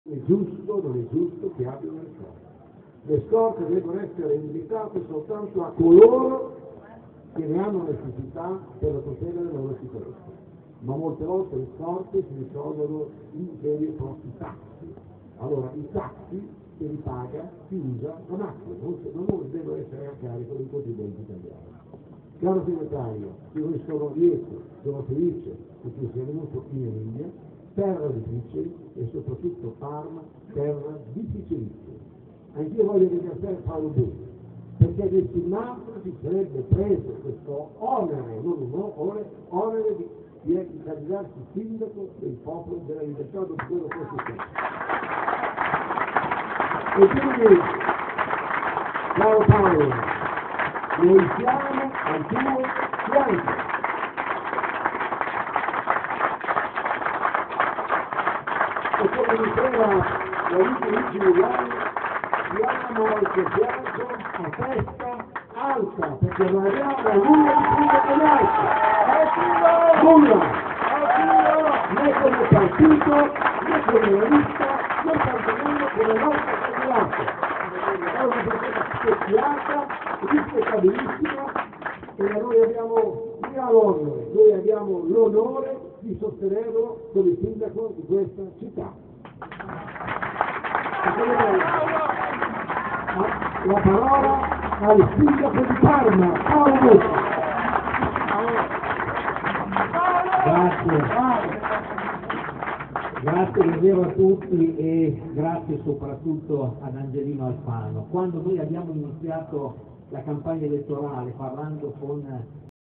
Non è giusto che abbiano le scorte. Le scorte devono essere indicate soltanto a coloro che ne hanno necessità per la tutela della loro sicurezza. Ma molte volte le scorte si risolvono in veri e propri taxi. Allora i taxi se li paga chi usa la macchina, non devono essere a carico dei contribuenti italiani. Caro segretario, io sono lieto, sono felice che tu sia venuto in Emilia, terra difficile e soprattutto Parma, terra difficilissima. Anch'io voglio ringraziare Paolo Bucci, perché nessun altro si sarebbe preso questo onere, non un onere di candidarsi sindaco del popolo della libertà dopo quello che è successo. E quindi, caro Paolo, noi siamo al tuo fianco. E come diceva l'amico Luigi Giuliani, siamo al tuo fianco a testa alta, perché non abbiamo nulla di più degli altri. Nulla! Né come partito, né come lista, né tantomeno come nostra candidata. È una persona speciata, rispettabilissima, e noi abbiamo l'onore di sostenerlo come sindaco di questa città. La parola al sindaco di Parma, Paolo Bucci. Grazie davvero a tutti e grazie soprattutto ad Angelino Alfano. Quando noi abbiamo iniziato la campagna elettorale parlando con